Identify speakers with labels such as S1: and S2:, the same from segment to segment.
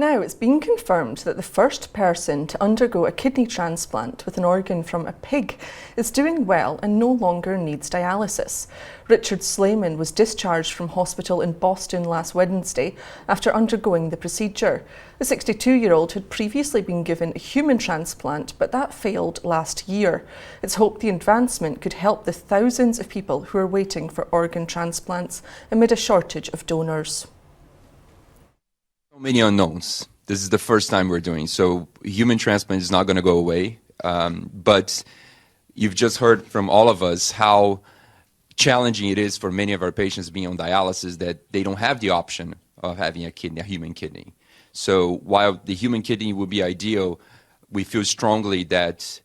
S1: Now, it's been confirmed that the first person to undergo a kidney transplant with an organ from a pig is doing well and no longer needs dialysis. Richard Slayman was discharged from hospital in Boston last Wednesday after undergoing the procedure. The 62-year-old had previously been given a human transplant, but that failed last year. It's hoped the advancement could help the thousands of people who are waiting for organ transplants amid a shortage of donors.
S2: Many unknowns. This is the first time we're doing so. Human transplant is not going to go away, but you've just heard from all of us how challenging it is for many of our patients being on dialysis, that they don't have the option of having a human kidney. So while the human kidney would be ideal, we feel strongly that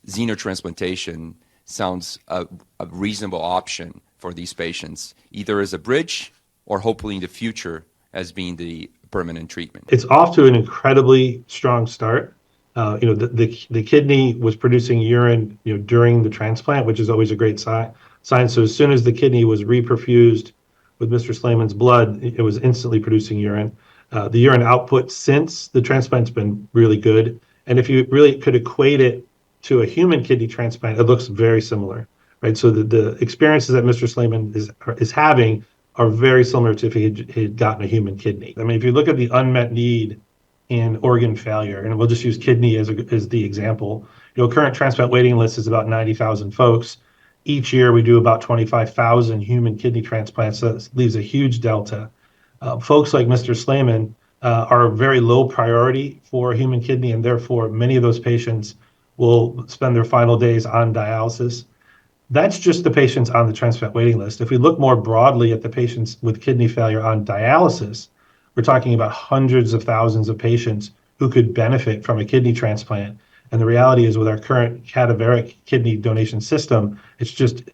S2: xenotransplantation sounds a reasonable option for these patients, either as a bridge or hopefully in the future as being the permanent treatment.
S3: It's off to an incredibly strong start. The kidney was producing urine, during the transplant, which is always a great sign. So as soon as the kidney was reperfused with Mr. Slayman's blood, it was instantly producing urine. The urine output since the transplant's been really good. And if you really could equate it to a human kidney transplant, it looks very similar, right? So the experiences that Mr. Slayman is having are very similar to if he had gotten a human kidney. I mean, if you look at the unmet need in organ failure, and we'll just use kidney as the example, current transplant waiting list is about 90,000 folks. Each year we do about 25,000 human kidney transplants, so that leaves a huge delta. Folks like Mr. Slayman are a very low priority for a human kidney, and therefore many of those patients will spend their final days on dialysis. That's just the patients on the transplant waiting list. If we look more broadly at the patients with kidney failure on dialysis, we're talking about hundreds of thousands of patients who could benefit from a kidney transplant. And the reality is, with our current cadaveric kidney donation system, it's just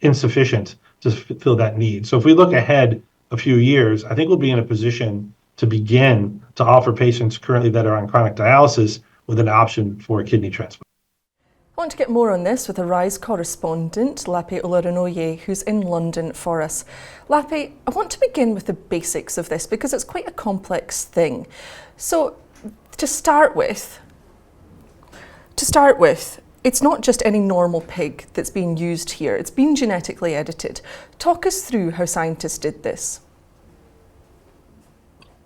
S3: insufficient to fill that need. So if we look ahead a few years, I think we'll be in a position to begin to offer patients currently that are on chronic dialysis with an option for a kidney transplant.
S1: I want to get more on this with Arise correspondent Lape Olorunoye, who's in London for us. Lape, I want to begin with the basics of this because it's quite a complex thing. So to start with, it's not just any normal pig that's being used here. It's been genetically edited. Talk us through how scientists did this.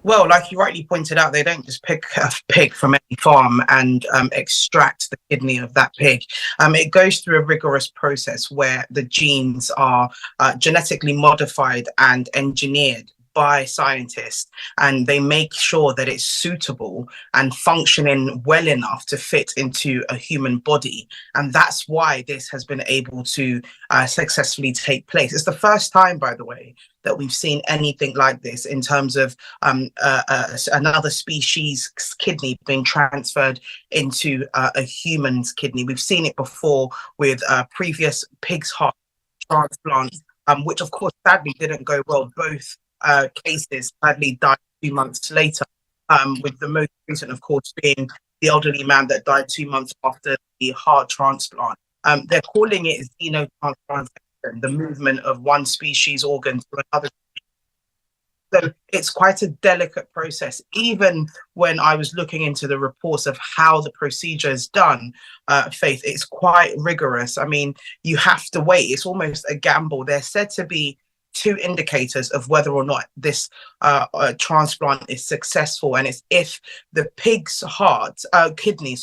S4: Well, like you rightly pointed out, they don't just pick a pig from any farm and extract the kidney of that pig. It goes through a rigorous process where the genes are genetically modified and engineered by scientists, and they make sure that it's suitable and functioning well enough to fit into a human body. And that's why this has been able to successfully take place. It's the first time, by the way, that we've seen anything like this in terms of another species' kidney being transferred into a human's kidney. We've seen it before with previous pig's heart transplants, which of course sadly didn't go well. Both cases sadly died 2 months later, with the most recent, of course, being the elderly man that died 2 months after the heart transplant. They're calling it xenotransplantation, the movement of one species organ to another. So it's quite a delicate process. Even when I was looking into the reports of how the procedure is done, Faith, it's quite rigorous. I mean, you have to wait. It's almost a gamble. They're said to be 2 indicators of whether or not this transplant is successful, and it's if the pig's kidney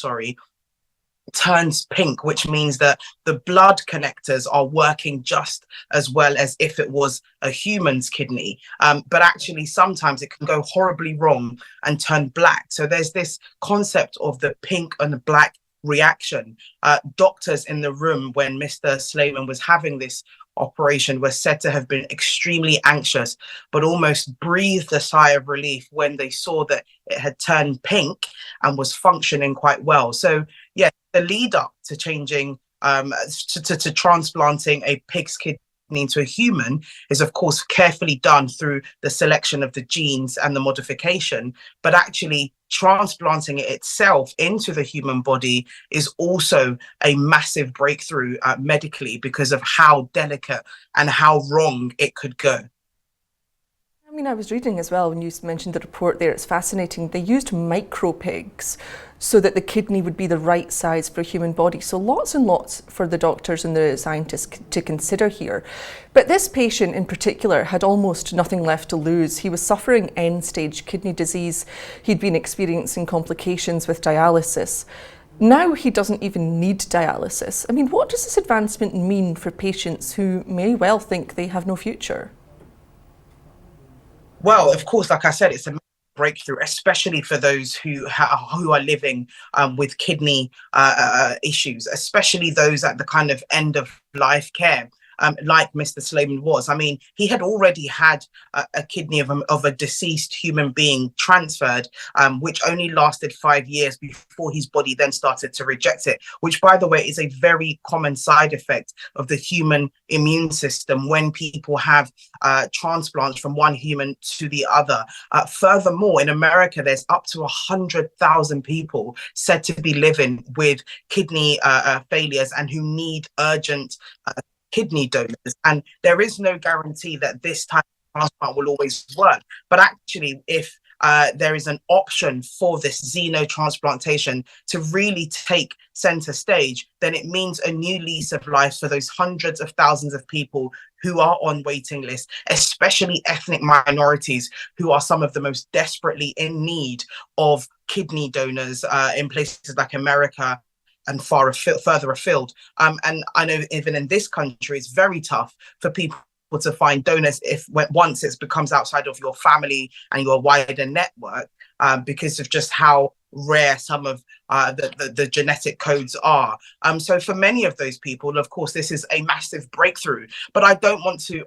S4: turns pink, which means that the blood connectors are working just as well as if it was a human's kidney. But actually, sometimes it can go horribly wrong and turn black. So there's this concept of the pink and black reaction. Doctors in the room when Mr. Slayman was having this operation were said to have been extremely anxious, but almost breathed a sigh of relief when they saw that it had turned pink and was functioning quite well. So yeah, the lead up to changing to transplanting a pig's kidney into a human is of course carefully done through the selection of the genes and the modification, but actually transplanting it itself into the human body is also a massive breakthrough medically because of how delicate and how wrong it could go.
S1: I mean, I was reading as well when you mentioned the report there, it's fascinating. They used micro pigs so that the kidney would be the right size for a human body. So lots and lots for the doctors and the scientists to consider here. But this patient in particular had almost nothing left to lose. He was suffering end-stage kidney disease. He'd been experiencing complications with dialysis. Now he doesn't even need dialysis. I mean, what does this advancement mean for patients who may well think they have no future?
S4: Well, of course, like I said, it's a breakthrough, especially for those who are living with kidney issues, especially those at the kind of end of life care. Like Mr. Slayman was. I mean, he had already had a kidney of a deceased human being transferred, which only lasted 5 years before his body then started to reject it, which, by the way, is a very common side effect of the human immune system when people have transplants from one human to the other. Furthermore, in America, there's up to 100,000 people said to be living with kidney failures and who need urgent kidney donors, and there is no guarantee that this type of transplant will always work. But actually, if there is an option for this xenotransplantation to really take center stage, then it means a new lease of life for those hundreds of thousands of people who are on waiting lists, especially ethnic minorities who are some of the most desperately in need of kidney donors in places like America and further afield. And I know even in this country, it's very tough for people to find donors once it becomes outside of your family and your wider network, because of just how rare some of the genetic codes are. So for many of those people, of course, this is a massive breakthrough, but I don't want to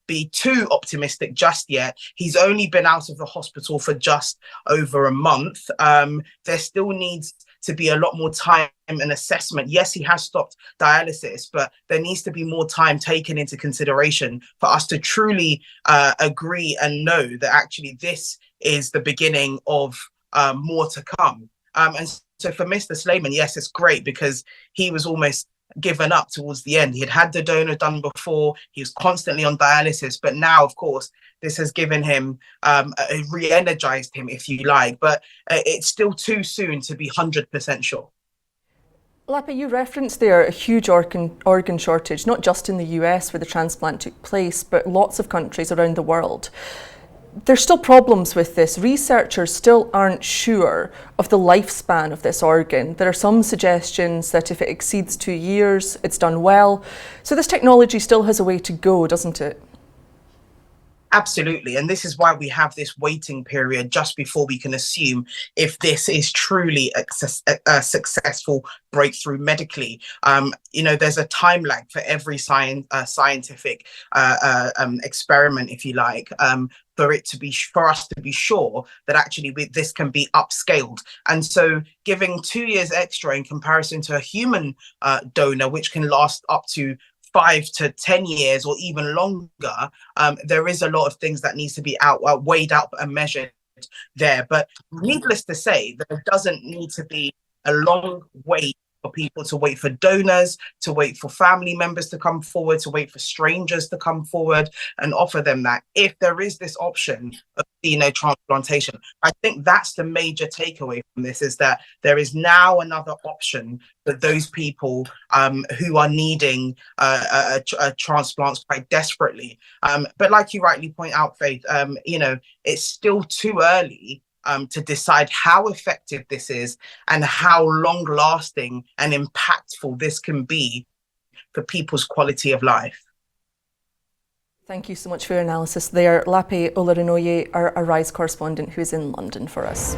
S4: be too optimistic just yet. He's only been out of the hospital for just over a month. There still needs to be a lot more time and assessment. Yes, he has stopped dialysis, but there needs to be more time taken into consideration for us to truly agree and know that actually this is the beginning of more to come. And so for Mr. Slayman, yes, it's great because he was almost given up towards the end. He had the donor done before, he was constantly on dialysis, but now, of course, this has given him, re-energized him, if you like, but it's still too soon to be 100% sure.
S1: Lapa, you referenced there a huge organ shortage, not just in the US where the transplant took place, but lots of countries around the world. There's still problems with this. Researchers still aren't sure of the lifespan of this organ. There are some suggestions that if it exceeds 2 years, it's done well. So this technology still has a way to go, doesn't it?
S4: Absolutely. And this is why we have this waiting period just before we can assume if this is truly a successful breakthrough medically. You know, there's a time lag for every scientific experiment, if you like, for us to be sure that actually this can be upscaled. And so giving 2 years extra in comparison to a human donor, which can last up to 5 to 10 years or even longer, there is a lot of things that needs to be weighed out and measured there. But needless to say, there doesn't need to be a long wait for people to wait for donors, to wait for family members to come forward, to wait for strangers to come forward and offer them that. If there is this option of xenotransplantation, I think that's the major takeaway from this, is that there is now another option for those people who are needing transplants quite desperately. But like you rightly point out, Faith, you know, it's still too early to decide how effective this is and how long-lasting and impactful this can be for people's quality of life.
S1: Thank you so much for your analysis there. Lape Olorunnoye, our Arise correspondent who is in London for us.